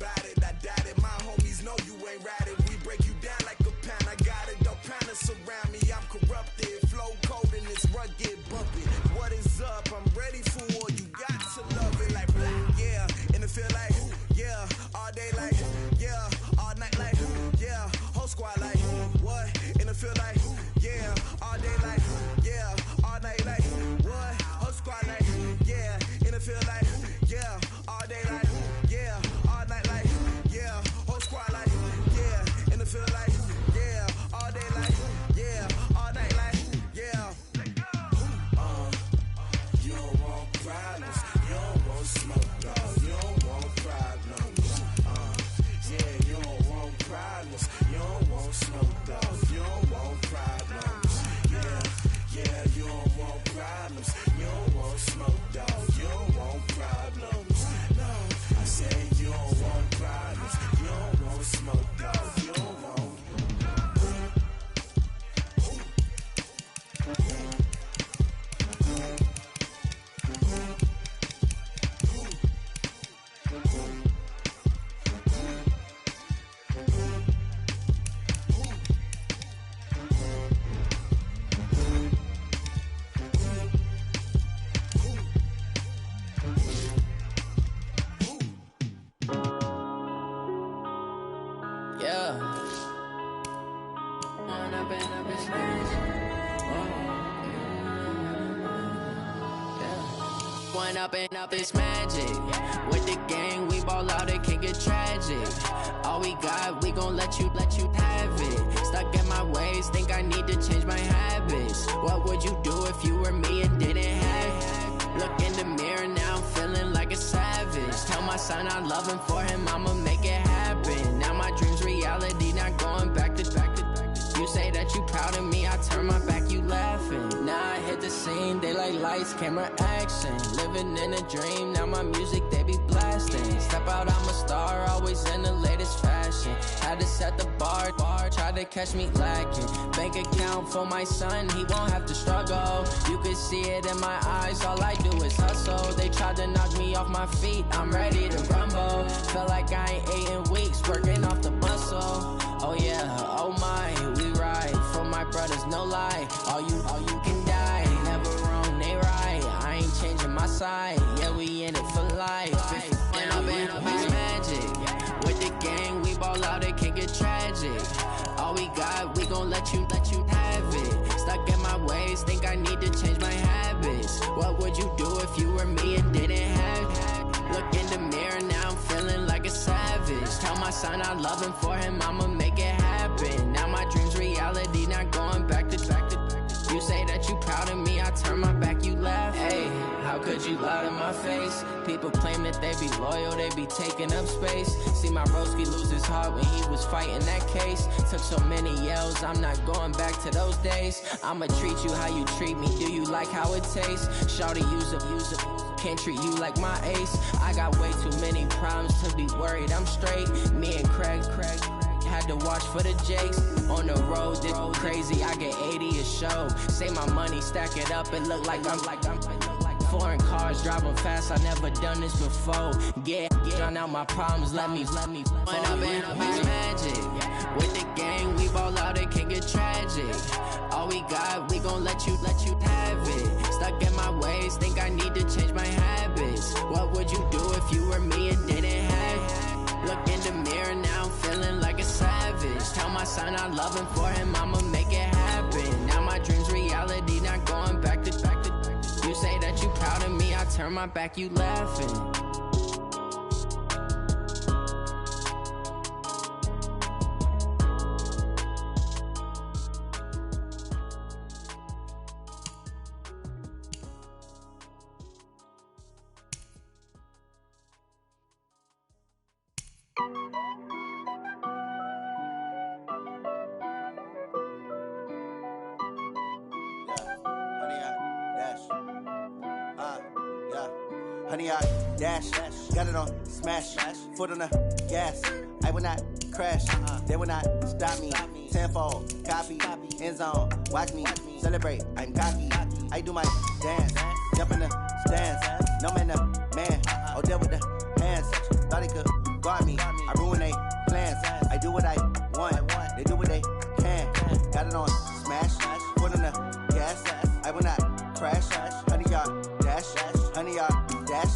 I doubt it. My homies know you ain't ride it. We break you down like a pound. I got it, don't pound it surround me. I'm corrupted, flow cold and it's rugged, bumpy. What is up? I'm ready for war. You got to love it like black, yeah. And it feel like, yeah, all day like, yeah, all night like, yeah, whole squad like, what? And it feel like, yeah, all day like, yeah, all night like, what? Whole squad like, yeah, and it feel like, yeah, all day like, yeah, all night like, yeah, whole squad like, yeah, and it feel like, yeah, all day like, yeah, all night like, yeah. You don't want problems, you don't want smoke, dog, you don't want problems. Yeah, you don't want problems. You don't want smoke, dog. You don't want problems. Yeah, you don't want problems. You don't want smoke, dog. You don't want problems. No, I say you don't want problems. You don't want smoke, dog. You don't want. Up it's magic. With the gang, we ball out, it can get tragic. All we got, we gon' let you have it. Stuck in my ways, think I need to change my habits. What would you do if you were me and didn't have it? Look in the mirror, now I'm feeling like a savage. Tell my son I love him, for him I'ma make it happen. Now my dream's reality, not going back to. You say that you proud of me, I turn my back, you laughing. Now I hit the scene, they like lights, camera, action. Living in a dream, now my music, they be blasting. Step out, I'm a star, always in the latest fashion. Had to set the bar, try to catch me lacking. Bank account for my son, he won't have to struggle. You can see it in my eyes, all I do is hustle. They tried to knock me off my feet, I'm ready to rumble. Felt like I ain't ate in weeks, working off the muscle. Oh yeah, oh my, we ride for my brothers, no lie. All you can die, never wrong, they right. I ain't changing my side, yeah, we in it for life. When up it's magic. With the gang, we ball out, it can get tragic. All we got, we gon' let you have it. Stuck in my ways, think I need to change my habits. What would you do if you were me and didn't have it? Look in the mirror, now I'm feeling like a savage. Tell my son I love him, for him I'ma make it happen. Now my dream's reality, not going back to. You say that you proud of me, I turn my back, you laugh. Hey, how could you lie to my face? People claim that they be loyal, they be taking up space. See my broski lose his heart when he was fighting that case. Took so many yells, I'm not going back to those days. I'ma treat you how you treat me, do you like how it tastes? Shawty, use up, can't treat you like my ace. I got way too many problems to be worried, I'm straight. Me and Craig had to watch for the Jakes. On the road, this crazy, I get 80 a show. Say my money, stack it up, it look like I'm foreign cars, driving fast, I never done this before. Yeah, drown out my problems, let me When up it's magic. With the gang, we ball out, it can get tragic. All we got, we gon' let you have it. Stuck in my ways, think I need to change my habits. What would you do if you were me and didn't have it? Look in the mirror, now I'm feeling like a savage. Tell my son I love him, for him I'ma make it happen. Now my dream's reality, not going back to. You say that you proud of me, I turn my back, you laughing. honey, I dash. Got it on smash, foot on the gas. I will not crash, they will not stop me. Tenfold, copy, end zone, watch me celebrate. I'm cocky, I do my dance, jump in the stands. No man, the man, oh, deal with the hands. Thought he could guard me, I ruin they plans. I do what I want, they do what they can. Got it on smash, foot on the gas. I will not crash, honey, y'all dash, honey, y'all dash,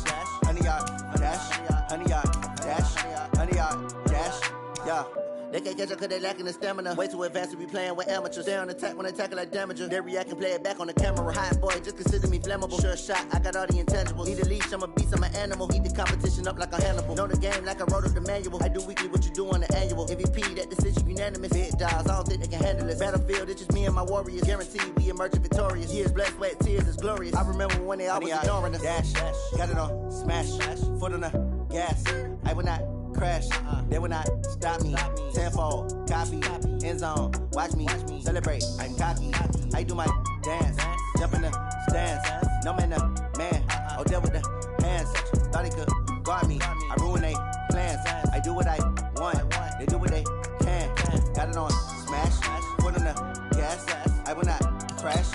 honey, y'all dash, honey, y'all dash, honey, y'all dash, yeah. They can't catch up cause they lacking the stamina. Way too advanced to be playing with amateurs. Stay on attack when they tackle like damager. They react and play it back on the camera. Hot boy, just consider me flammable. Sure shot, I got all the intangibles. Need a leash, I'm a beast, I'm an animal. Heat the competition up like a Hannibal. Know the game like I wrote up the manual. I do weekly what you do on the annual. MVP, that decision unanimous. Big dogs, I don't think they can handle it. Battlefield, it's just me and my warriors. Guaranteed we emerging victorious. Years, blood, sweat, tears, it's glorious. I remember when they always ignoring us. Dash, got it on smash, foot on the gas. I will not crash, they will not stop me. Tenfold, copy, end zone, watch me celebrate. I'm cocky, I do my dance, jump in the stands. No man, the man, oh, deal with the hands. Thought he could guard me, I ruin they plans. I do what I want, they do what they can. Got it on smash, foot on the gas. I will not crash,